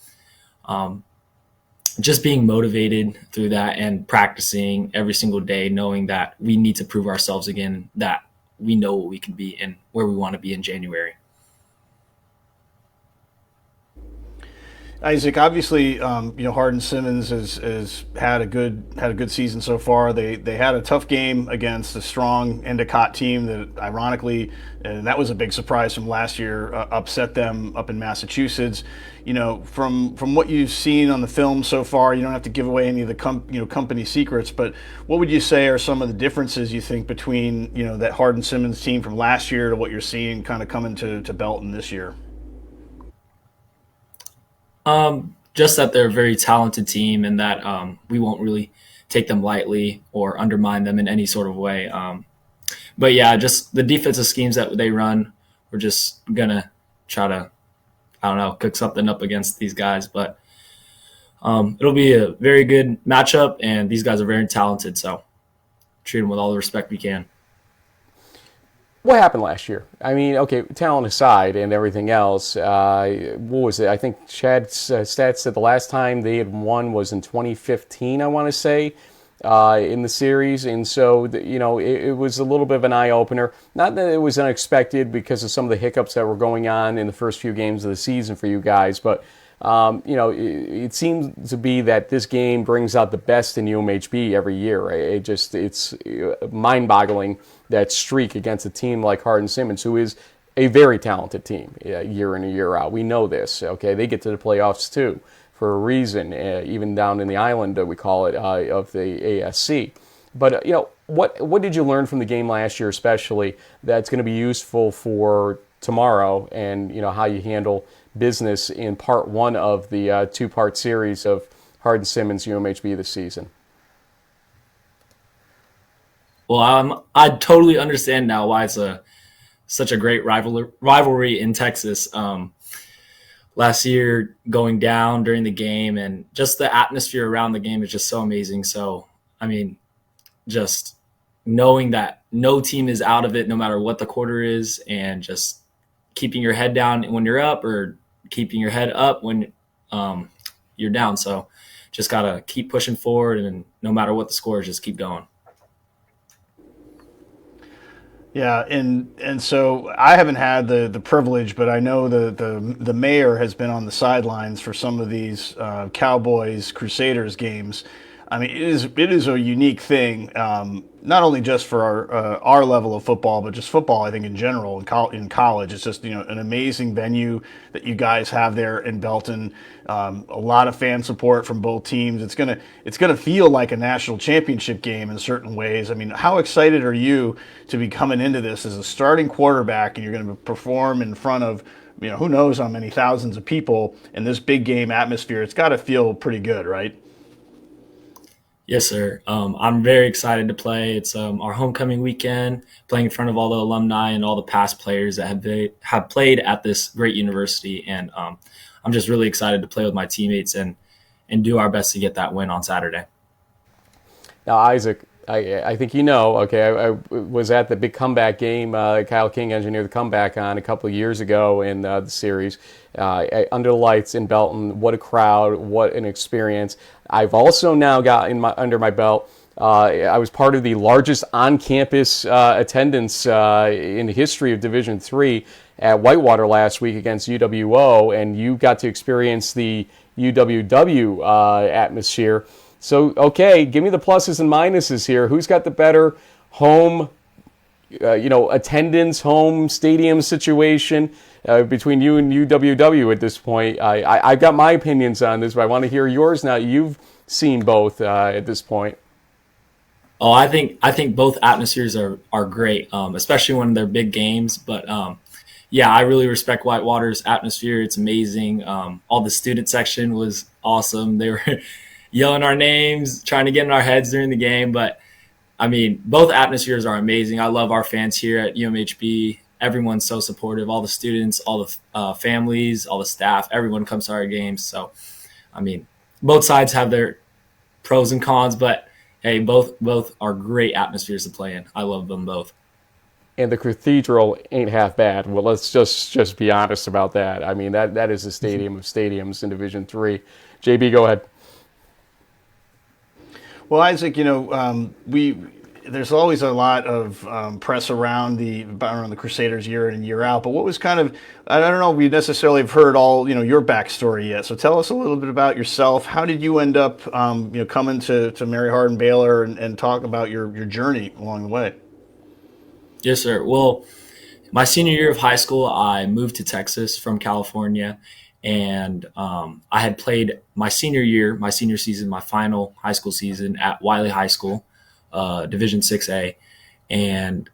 just being motivated through that and practicing every single day, knowing that we need to prove ourselves again, that we know what we can be and where we want to be in January. Isaac, obviously, Hardin Simmons has had a good season so far. They had a tough game against a strong Endicott team that, ironically, and that was a big surprise from last year, upset them up in Massachusetts. From what you've seen on the film so far, you don't have to give away any of the company secrets, but what would you say are some of the differences you think between that Hardin Simmons team from last year to what you're seeing kind of coming to Belton this year? Just that they're a very talented team and that we won't really take them lightly or undermine them in any sort of way. But yeah, just the defensive schemes that they run, we're just going to try to, cook something up against these guys. But it'll be a very good matchup, and these guys are very talented, so treat them with all the respect we can. What happened last year? I mean, okay, talent aside and everything else, what was it? I think Chad's stats said the last time they had won was in 2015, I want to say, in the series. And so, it was a little bit of an eye-opener. Not that it was unexpected because of some of the hiccups that were going on in the first few games of the season for you guys, but it seems to be that this game brings out the best in UMHB every year. It's mind-boggling, that streak against a team like Hardin Simmons, who is a very talented team year in and year out. We know this. Okay, they get to the playoffs too for a reason, even down in the island, we call it, of the ASC. But what did you learn from the game last year, especially, that's going to be useful for tomorrow, and how you handle business in part one of the two-part series of Hardin Simmons UMHB this season? Well, I totally understand now why it's such a great rivalry in Texas. Last year, going down during the game and just the atmosphere around the game is just so amazing. So, just knowing that no team is out of it, no matter what the quarter is, and just keeping your head down when you're up or keeping your head up when you're down. So, just got to keep pushing forward, and no matter what the score is, just keep going. Yeah, and so I haven't had the privilege, but I know the mayor has been on the sidelines for some of these Cowboys Crusaders games. I mean, it is a unique thing, not only just for our level of football, but just football, I think, in general, in college. It's just, an amazing venue that you guys have there in Belton. A lot of fan support from both teams. It's gonna feel like a national championship game in certain ways. I mean, how excited are you to be coming into this as a starting quarterback, and you're going to perform in front of, who knows how many thousands of people in this big game atmosphere? It's got to feel pretty good, right? Yes, sir. I'm very excited to play. It's our homecoming weekend, playing in front of all the alumni and all the past players that have played at this great university. And I'm just really excited to play with my teammates and do our best to get that win on Saturday. Now, Isaac, I think I was at the big comeback game. Kyle King engineered the comeback on a couple of years ago in the series. Under the lights in Belton, what a crowd, what an experience. I've also now got under my belt, I was part of the largest on-campus attendance in the history of Division III at Whitewater last week against UWO, and you got to experience the UWW atmosphere. So, okay, give me the pluses and minuses here. Who's got the better home, attendance, home stadium situation between you and UWW at this point? I've got my opinions on this, but I want to hear yours now. You've seen both at this point. Oh, I think both atmospheres are great, especially when they're big games. But yeah, I really respect Whitewater's atmosphere. It's amazing. All the student section was awesome. They were yelling our names, trying to get in our heads during the game. But I mean, both atmospheres are amazing. I love our fans here at UMHB. Everyone's so supportive. All the students, all the families, all the staff, everyone comes to our games. So, I mean, both sides have their pros and cons, but hey, both are great atmospheres to play in. I love them both. And the Cathedral ain't half bad. Well, let's just be honest about that. I mean, that is a stadium of stadiums in Division III. JB, go ahead. Well, Isaac, there's always a lot of press around the Crusaders year in and year out. But what was kind of, I don't know if we necessarily have heard all your backstory yet. So tell us a little bit about yourself. How did you end up coming to Mary Hardin Baylor and talk about your journey along the way? Yes, sir. Well, my senior year of high school, I moved to Texas from California. And I had played my senior season, my final high school season at Wiley High School, Division 6A. And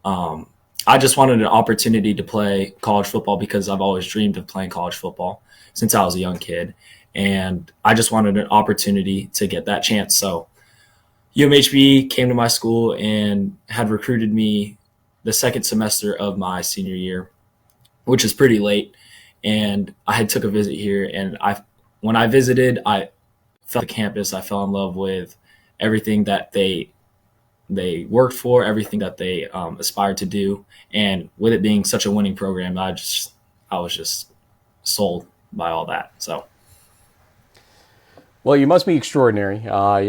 I just wanted an opportunity to play college football because I've always dreamed of playing college football since I was a young kid. And I just wanted an opportunity to get that chance. So UMHB came to my school and had recruited me the second semester of my senior year, which is pretty late. And I had took a visit here, and when I visited, I felt the campus. I fell in love with everything that they worked for, everything that they aspired to do, and with it being such a winning program, I was just sold by all that. So, well, you must be extraordinary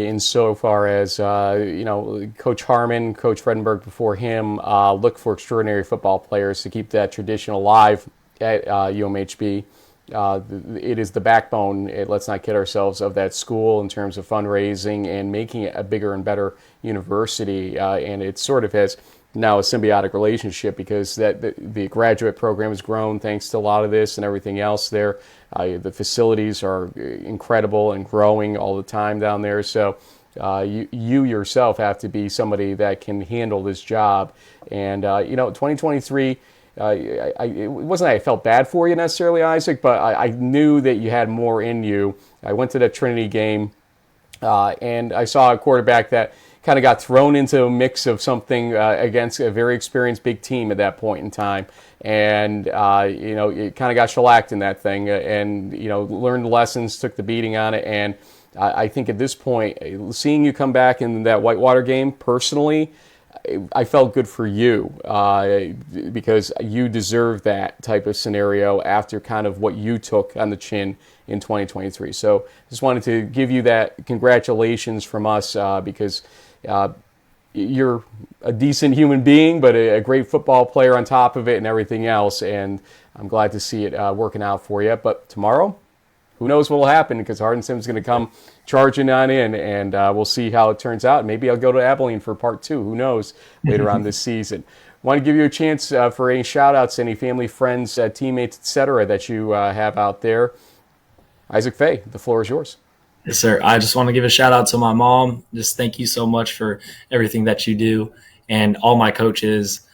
insofar as Coach Harmon, Coach Fredenberg before him look for extraordinary football players to keep that tradition alive at UMHB. It is the backbone, let's not kid ourselves, of that school in terms of fundraising and making it a bigger and better university. And it sort of has now a symbiotic relationship because the graduate program has grown thanks to a lot of this and everything else there. The facilities are incredible and growing all the time down there. So you yourself have to be somebody that can handle this job. And, 2023, it wasn't that I felt bad for you necessarily, Isaac, but I knew that you had more in you. I went to that Trinity game, and I saw a quarterback that kind of got thrown into a mix of something against a very experienced big team at that point in time. And, it kind of got shellacked in that thing and, learned the lessons, took the beating on it. And I think at this point, seeing you come back in that Whitewater game personally, I felt good for you because you deserve that type of scenario after kind of what you took on the chin in 2023. So just wanted to give you that congratulations from us because you're a decent human being, but a great football player on top of it and everything else. And I'm glad to see it working out for you. But tomorrow, who knows what will happen because Hardin Sim's going to come charging on in, and we'll see how it turns out. Maybe I'll go to Abilene for part 2. Who knows later on this season. Want to give you a chance for any shout-outs, any family, friends, teammates, etc. that you have out there. Isaac Fay, the floor is yours. Yes, sir. I just want to give a shout-out to my mom. Just thank you so much for everything that you do, and all my coaches,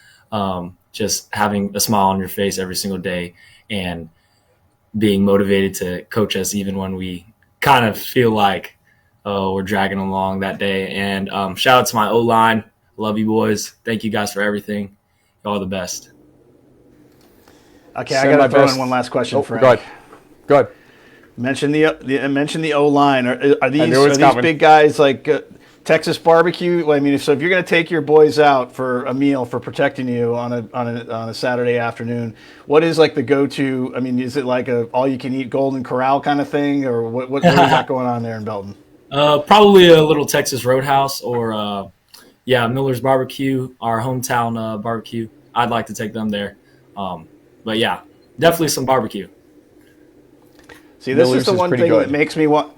just having a smile on your face every single day and being motivated to coach us even when we kind of feel like, oh, we're dragging along that day. And shout out to my O-line. Love you, boys. Thank you guys for everything. Y'all are the best. Okay, I got to throw in one last question, Frank. Go ahead. Mention the O-line. Are these big guys like Texas barbecue? I mean, so if you're going to take your boys out for a meal for protecting you on a Saturday afternoon, what is like the go-to? I mean, is it like a all-you-can-eat Golden Corral kind of thing, or what do you got going on there in Belton? Probably a little Texas Roadhouse or Miller's Barbecue, our hometown barbecue. I'd like to take them there, but yeah, definitely some barbecue. See, this is the one thing that makes me want.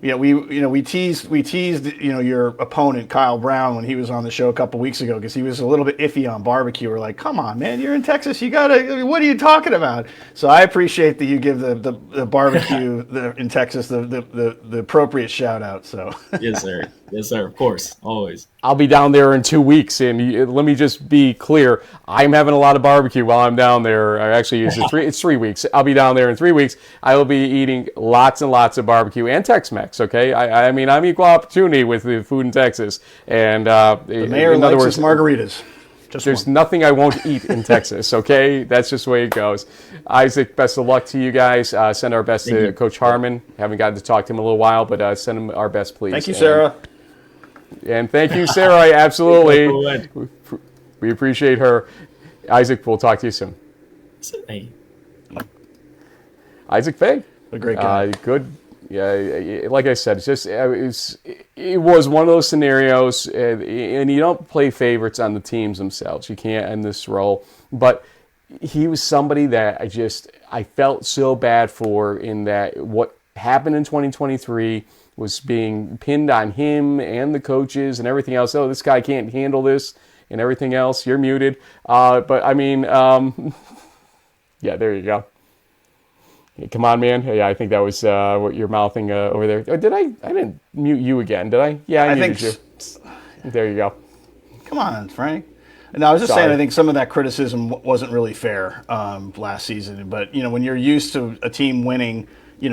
Yeah, we teased your opponent Kyle Brown when he was on the show a couple weeks ago because he was a little bit iffy on barbecue. We're like, come on, man, you're in Texas, what are you talking about? So I appreciate that you give the barbecue in Texas the appropriate shout out. So Yes, sir. Of course, always. I'll be down there in 2 weeks, and let me just be clear: I'm having a lot of barbecue while I'm down there. Actually, it's 3 weeks. I'll be down there in 3 weeks. I will be eating lots and lots of barbecue and Tex-Mex. Okay, I mean, I'm equal opportunity with the food in Texas, and the mayor likes his margaritas. There's nothing I won't eat in Texas, okay? That's just the way it goes. Isaac, best of luck to you guys. Send our best to Coach Harmon. Haven't gotten to talk to him in a little while, but send him our best, please. Thank you, Sarah. And thank you, Sarah. Absolutely. We appreciate her. Isaac, we'll talk to you soon. Thank you. Isaac Faye. A great guy. Good. Yeah, like I said, it was one of those scenarios, and you don't play favorites on the teams themselves. You can't in this role. But he was somebody that I felt so bad for, in that what happened in 2023 was being pinned on him and the coaches and everything else. Oh, this guy can't handle this and everything else. You're muted. But I mean, yeah, there you go. Come on, man. Yeah, I think that was what you're mouthing over there. Oh, did I? I didn't mute you again, did I? Yeah, I muted you. There you go. Come on, Frank. No, I was just saying, I think some of that criticism wasn't really fair last season. But, when you're used to a team winning,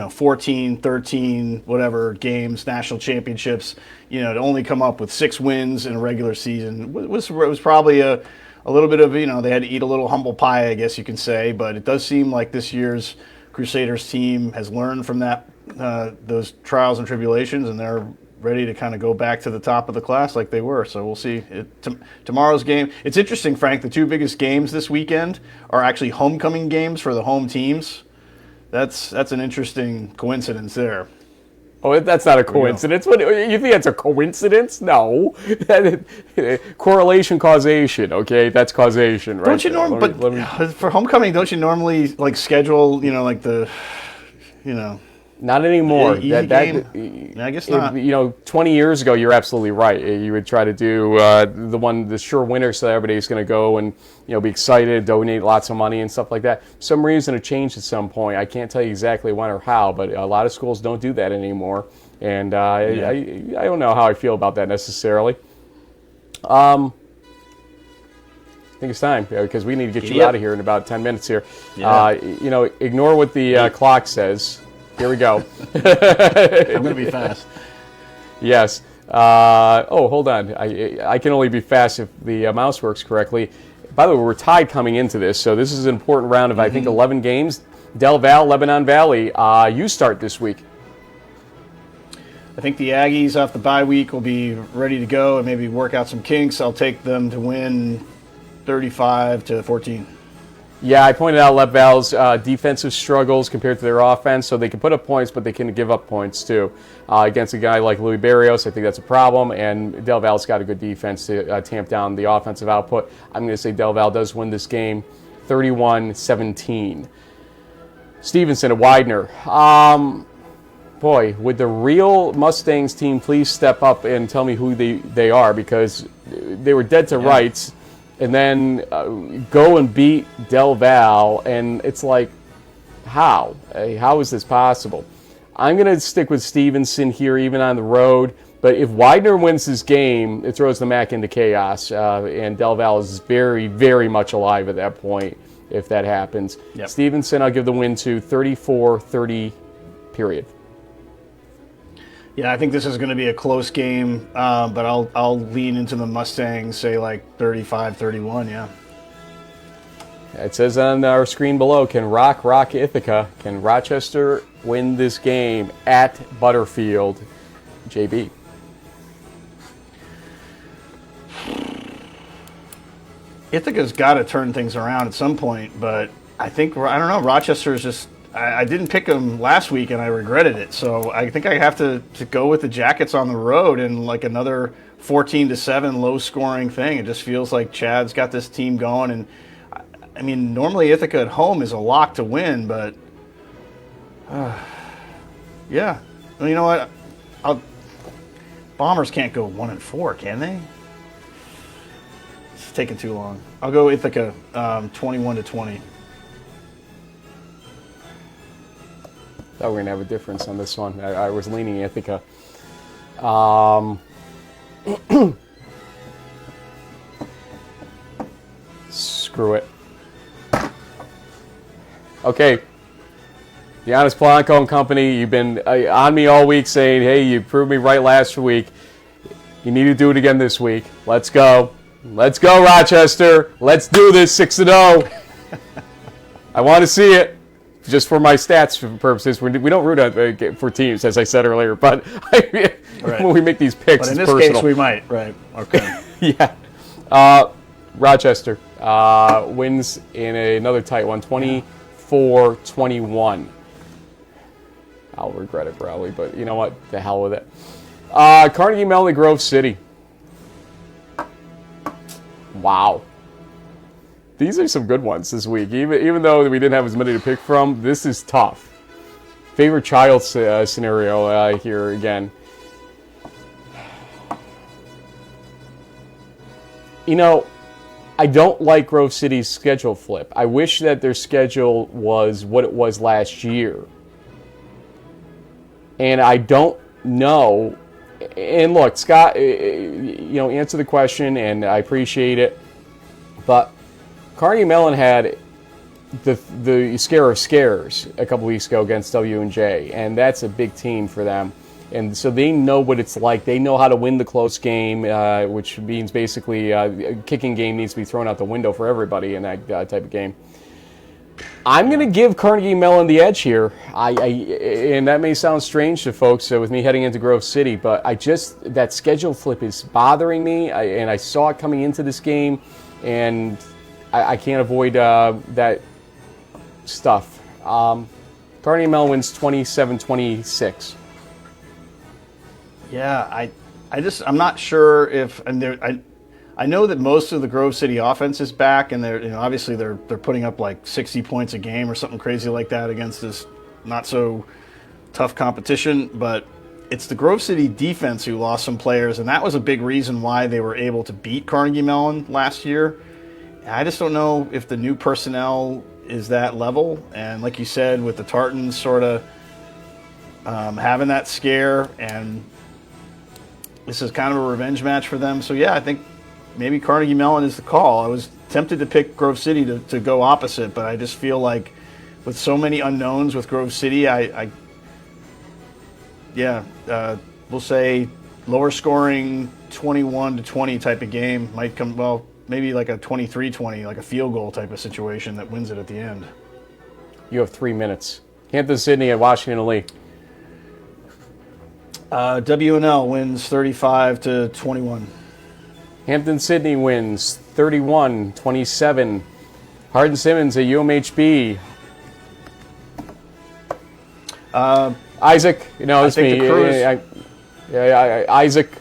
14, 13, whatever games, national championships, to only come up with 6 wins in a regular season was probably a little bit of, they had to eat a little humble pie, I guess you can say. But it does seem like this year's Crusaders team has learned from those trials and tribulations, and they're ready to kind of go back to the top of the class like they were. So we'll see. Tomorrow's game. It's interesting, Frank. The 2 biggest games this weekend are actually homecoming games for the home teams. That's an interesting coincidence there. Oh, that's not a coincidence. What, you think that's a coincidence? No. Correlation, causation. Okay, that's causation, right? Don't you normally? For homecoming, don't you normally schedule? Not anymore. I guess not. 20 years ago, you're absolutely right. You would try to do the sure winner, so everybody's going to go and be excited, donate lots of money and stuff like that. For some reason it changed at some point. I can't tell you exactly when or how, but a lot of schools don't do that anymore. And I don't know how I feel about that necessarily. I think it's time because we need to get you out of here in about 10 minutes here. Yeah. Ignore what the clock says. Here we go. I'm going to be fast. Yes. Hold on. I can only be fast if the mouse works correctly. By the way, we're tied coming into this, so this is an important round of, I think, 11 games. Del Val, Lebanon Valley, you start this week. I think the Aggies off the bye week will be ready to go and maybe work out some kinks. I'll take them to win 35-14. Yeah, I pointed out Lev Val's defensive struggles compared to their offense, so they can put up points, but they can give up points too. Against a guy like Louis Barrios, I think that's a problem, and Del Val's got a good defense to tamp down the offensive output. I'm going to say Del Val does win this game 31-17. Stevenson at Widener. Boy, would the real Mustangs team please step up and tell me who they are, because they were dead to rights. And then go and beat Del Val, and it's like, how? How is this possible? I'm going to stick with Stevenson here, even on the road. But if Widener wins this game, it throws the MAC into chaos, and Del Val is very, very much alive at that point if that happens. Yep. Stevenson, I'll give the win to 34-30, period. Yeah, I think this is going to be a close game, but I'll lean into the Mustangs, say like 35-31, yeah. It says on our screen below, can rock Ithaca? Can Rochester win this game at Butterfield? JB. Ithaca's got to turn things around at some point, but I don't know, Rochester's just... I didn't pick them last week, and I regretted it. So I think I have to go with the Jackets on the road and like another 14-7 low-scoring thing. It just feels like Chad's got this team going. And I mean, normally Ithaca at home is a lock to win, but yeah. Well, you know what? Bombers can't go 1-4, can they? It's taking too long. I'll go Ithaca, 21-20. Thought we were gonna have a difference on this one. I was leaning Ithaca. Screw it. Okay. The Honest Polanco and Company, you've been on me all week saying, hey, you proved me right last week. You need to do it again this week. Let's go. Let's go, Rochester. Let's do this 6-0. I want to see it. Just for my stats purposes, we don't root for teams, as I said earlier. But when we make these picks, but in it's this personal. case, we might. Right. Okay. Yeah. Rochester wins in another tight one, 24-21. I'll regret it probably, but you know what? The hell with it. Carnegie Mellon, Grove City. Wow. These are some good ones this week. Even though we didn't have as many to pick from, this is tough. Favorite child scenario here again. You know, I don't like Grove City's schedule flip. I wish that their schedule was what it was last year. And I don't know. And look, Scott, answer the question, and I appreciate it. But Carnegie Mellon had the scare of scares a couple weeks ago against W&J, and that's a big team for them. And so they know what it's like. They know how to win the close game, which means basically a kicking game needs to be thrown out the window for everybody in that type of game. I'm going to give Carnegie Mellon the edge here. And that may sound strange to folks with me heading into Grove City, but that schedule flip is bothering me, and I saw it coming into this game, and I can't avoid that stuff. Carnegie Mellon wins 27-26. Yeah, I'm not sure if, and I know that most of the Grove City offense is back, and obviously they're putting up like 60 points a game or something crazy like that against this not so tough competition. But it's the Grove City defense who lost some players, and that was a big reason why they were able to beat Carnegie Mellon last year. I just don't know if the new personnel is that level, and like you said, with the Tartans sort of having that scare, and this is kind of a revenge match for them. So yeah, I think maybe Carnegie Mellon is the call. I was tempted to pick Grove City to go opposite, but I just feel like with so many unknowns with Grove City, we'll say lower scoring 21-20 type of game might come, well, maybe like a 23-20, like a field goal type of situation that wins it at the end. You have 3 minutes. Hampton-Sydney at Washington-Lee. W&L wins 35-21. Hampton-Sydney wins 31-27. Hardin-Simmons at UMHB. Isaac, it's me. Isaac,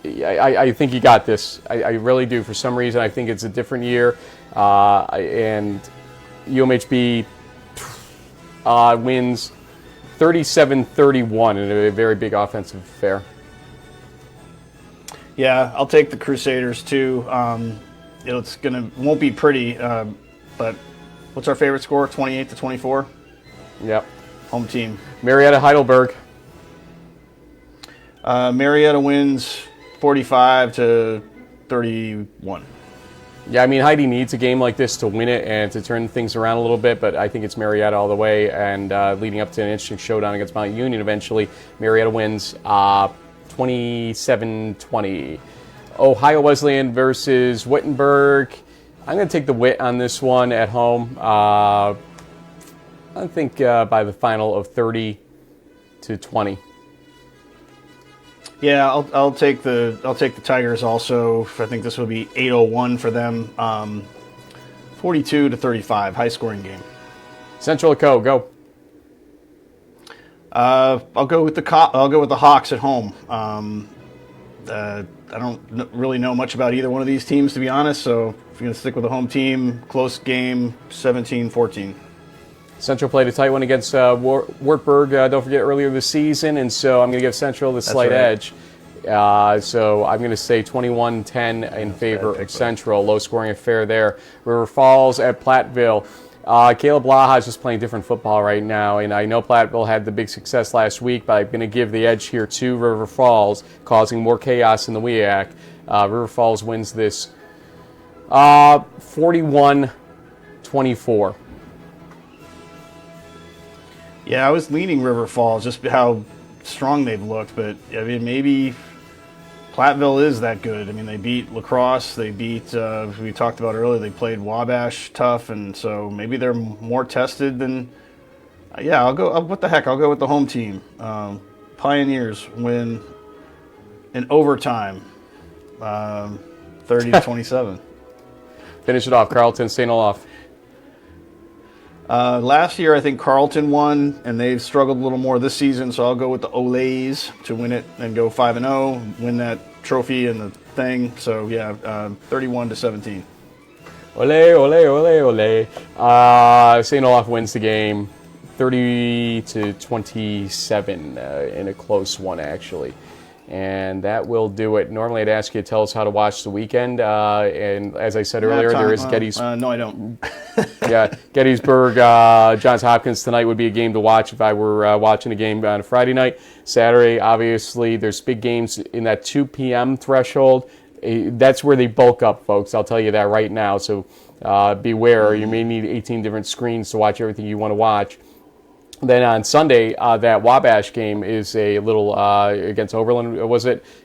I think you got this. I really do. For some reason, I think it's a different year. And UMHB wins 37-31 in a very big offensive affair. Yeah, I'll take the Crusaders too. Won't be pretty, but what's our favorite score? 28-24. Yep. Home team. Marietta Heidelberg. Marietta wins 45-31. Yeah, I mean, Heidi needs a game like this to win it and to turn things around a little bit, but I think it's Marietta all the way, and leading up to an interesting showdown against Mount Union eventually. Marietta wins 27-20. Ohio Wesleyan versus Wittenberg. I'm going to take the Wit on this one at home. I think by the final of 30-20. Yeah, I'll take the Tigers also. I think this will be 8-01 for them. 42-35, high scoring game. Central Co, go. I'll go with the Hawks at home. I don't really know much about either one of these teams, to be honest. So if you're gonna stick with the home team, close game, 17-14. Central played a tight one against Wartburg, don't forget, earlier this season, and so I'm going to give Central the slight edge. So I'm going to say 21-10 in favor of Central. Low-scoring affair there. River Falls at Platteville. Caleb Laha is just playing different football right now, and I know Platteville had the big success last week, but I'm going to give the edge here to River Falls, causing more chaos in the WEAC. River Falls wins this 41-24. Yeah, I was leaning River Falls, just how strong they've looked, but I mean, maybe Platteville is that good. I mean, they beat La Crosse, they beat, we talked about earlier, they played Wabash tough, and so maybe they're more tested than, yeah, I'll go, what the heck, I'll go with the home team. Pioneers win in overtime, 30-27. Finish it off, Carlton, St. Olaf. Last year, I think Carlton won, and they've struggled a little more this season, so I'll go with the Olays to win it and go 5-0, win that trophy and the thing. So, yeah, 31-17. Ole, ole, ole, ole. St. Olaf wins the game 30-27 in a close one, actually. And that will do it. Normally, I'd ask you to tell us how to watch the weekend. And as I said earlier, there is Gettysburg. No, I don't. Yeah, Gettysburg, Johns Hopkins tonight would be a game to watch if I were watching a game on a Friday night. Saturday, obviously, there's big games in that 2 p.m. threshold. That's where they bulk up, folks. I'll tell you that right now. So beware. You may need 18 different screens to watch everything you want to watch. Then on Sunday, that Wabash game is a little, against Oberlin,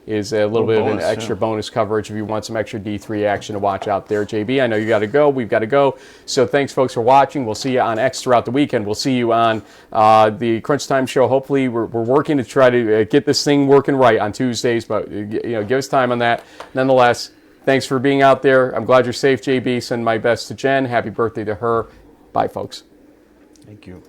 is a little bit of an extra bonus coverage if you want some extra D3 action to watch out there. JB, I know you got to go. We've got to go. So thanks, folks, for watching. We'll see you on X throughout the weekend. We'll see you on the Crunch Time show. Hopefully, we're working to try to get this thing working right on Tuesdays, but give us time on that. Nonetheless, thanks for being out there. I'm glad you're safe, JB. Send my best to Jen. Happy birthday to her. Bye, folks. Thank you.